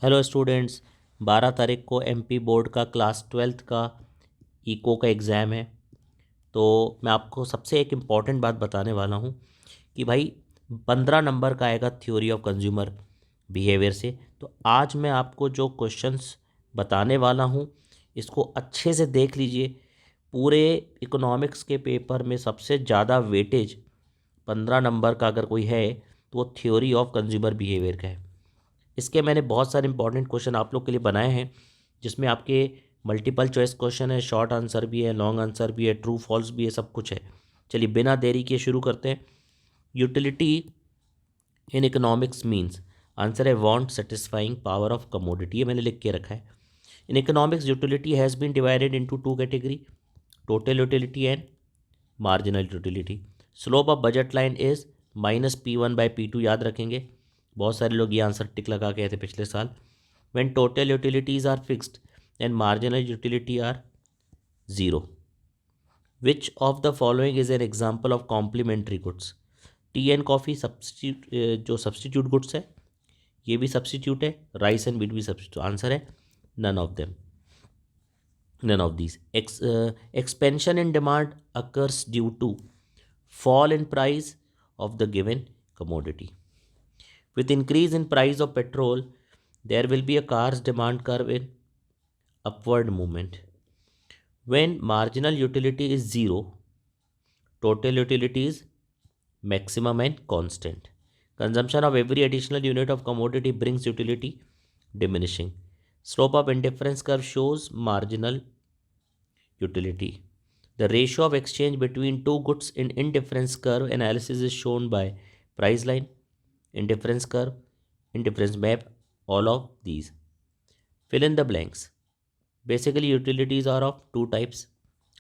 Hello students. 12 तारीख को MP board का क्लास 12th का इको का एग्ज़ाम है। तो मैं आपको सबसे एक इम्पॉर्टेंट बात बताने वाला हूँ कि भाई 15 नंबर का आएगा थ्योरी ऑफ कंज्यूमर बिहेवियर से। तो आज मैं आपको जो क्वेश्चंस बताने वाला हूँ इसको अच्छे से देख लीजिए। पूरे इकोनॉमिक्स के पेपर में सबसे ज़्यादा वेटेज 15 नंबर का अगर कोई है तो वो थ्योरी ऑफ कंज्यूमर बिहेवियर का है। इसके मैंने बहुत सारे इंपॉर्टेंट क्वेश्चन आप लोग के लिए बनाए हैं, जिसमें आपके मल्टीपल चॉइस क्वेश्चन है, शॉर्ट आंसर भी है, लॉन्ग आंसर भी है, ट्रू फॉल्स भी है, सब कुछ है। चलिए बिना देरी किए शुरू करते हैं। Utility in economics means, answer है want satisfying power of commodity. ये मैंने लिख के रखा है। In economics utility has been divided into two category, total utility and marginal utility. Slope of budget line is -P1/P2, याद रखेंगे। बहुत सारे लोग ये आंसर टिक लगा गए थे पिछले साल। When total utilities are fixed and marginal utility are zero, which of the following is an example of complementary goods. Tea and coffee substitute, जो सब्सटीट्यूट गुड्स है, ये भी सब्सटीट्यूट है। राइस एंड व्हीट भी सब्सटीट्यूट। आंसर है none of them, none of these. Expansion in demand occurs due to fall in price of the given commodity. With increase in price of petrol, there will be a car's demand curve in upward movement. When marginal utility is zero, total utility is maximum and constant. Consumption of every additional unit of commodity brings utility diminishing. Slope of indifference curve shows marginal utility. The ratio of exchange between two goods in indifference curve analysis is shown by price line, indifference curve, indifference map, all of these. Fill in the blanks. Basically, utilities are of two types.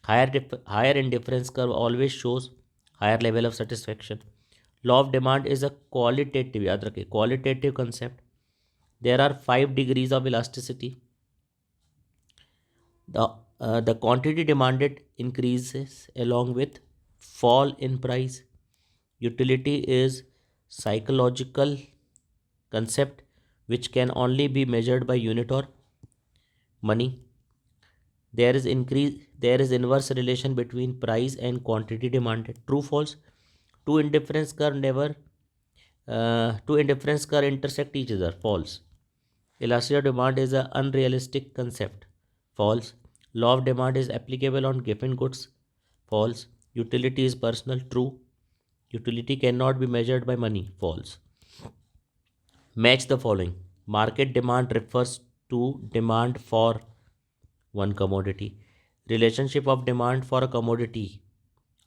Higher indifference curve always shows higher level of satisfaction. Law of demand is a qualitative, याद रखें, qualitative concept. There are 5 degrees of elasticity. The quantity demanded increases along with fall in price. Utility is psychological concept which can only be measured by unit or money. There is inverse relation between price and quantity demanded. True false. Two indifference curve never two indifference curve intersect each other. False. Elasticity of demand is an unrealistic concept. False. Law of demand is applicable on given goods. False. Utility is personal. True. Utility cannot be measured by money. False. Match the following. Market demand refers to demand for one commodity. Relationship of demand for a commodity.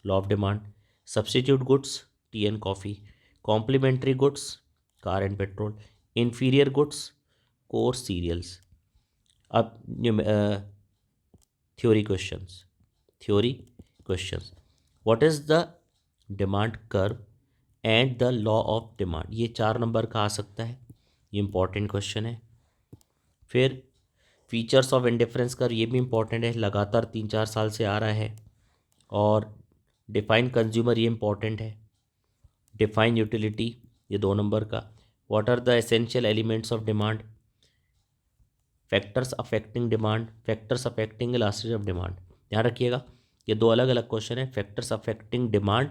Law of demand. Substitute goods. Tea and coffee. Complementary goods. Car and petrol. Inferior goods. Core cereals. अब theory questions. Theory questions. What is the demand curve and the law of demand? ये 4 number का आ सकता है, ये important question है। फिर features of indifference curve, ये भी इंपॉर्टेंट है, लगातार 3-4 साल से आ रहा है। और डिफाइन कंज्यूमर, ये इंपॉर्टेंट है। डिफाइन यूटिलिटी, ये 2 नंबर का। What are the essential elements of demand, factors affecting demand, factors affecting elasticity of demand. ध्यान रखिएगा, ये 2 अलग अलग क्वेश्चन है, फैक्टर्स अफेक्टिंग डिमांड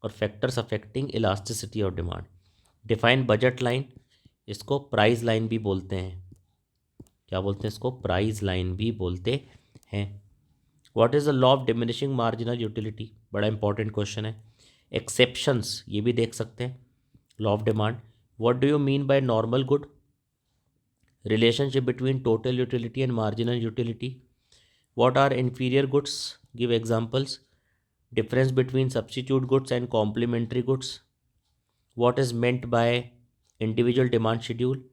और factors affecting elasticity of demand. Define budget line, इसको प्राइस लाइन भी बोलते हैं। क्या बोलते हैं इसको? प्राइस लाइन भी बोलते हैं। What is the law of diminishing marginal utility, बड़ा इंपॉर्टेंट क्वेश्चन है। एक्सेप्शंस, ये भी देख सकते हैं। Law of demand, what do you mean by normal good, relationship between total utility and marginal utility. What are inferior goods? Give examples. Difference between substitute goods and complementary goods. What is meant by individual demand schedule?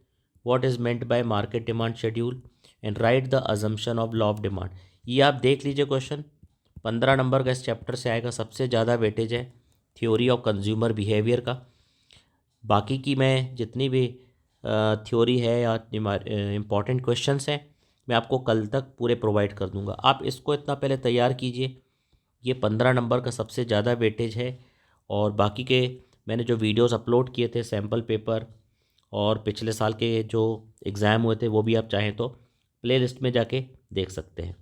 What is meant by market demand schedule? And write the assumption of law of demand. ये आप देख लीजिए question, 15 number का इस chapter से आएगा। सबसे ज़्यादा वेटेज है थ्योरी ऑफ कंज्यूमर बिहेवियर का। बाकी की मैं जितनी भी थ्योरी है या इम्पॉर्टेंट क्वेश्चंस हैं, मैं आपको कल तक पूरे प्रोवाइड कर दूंगा। आप इसको इतना पहले तैयार कीजिए। ये 15 नंबर का सबसे ज़्यादा वेटेज है। और बाकी के मैंने जो वीडियोस अपलोड किए थे, सैम्पल पेपर और पिछले साल के जो एग्ज़ाम हुए थे वो भी आप चाहें तो प्ले लिस्ट में जाके देख सकते हैं।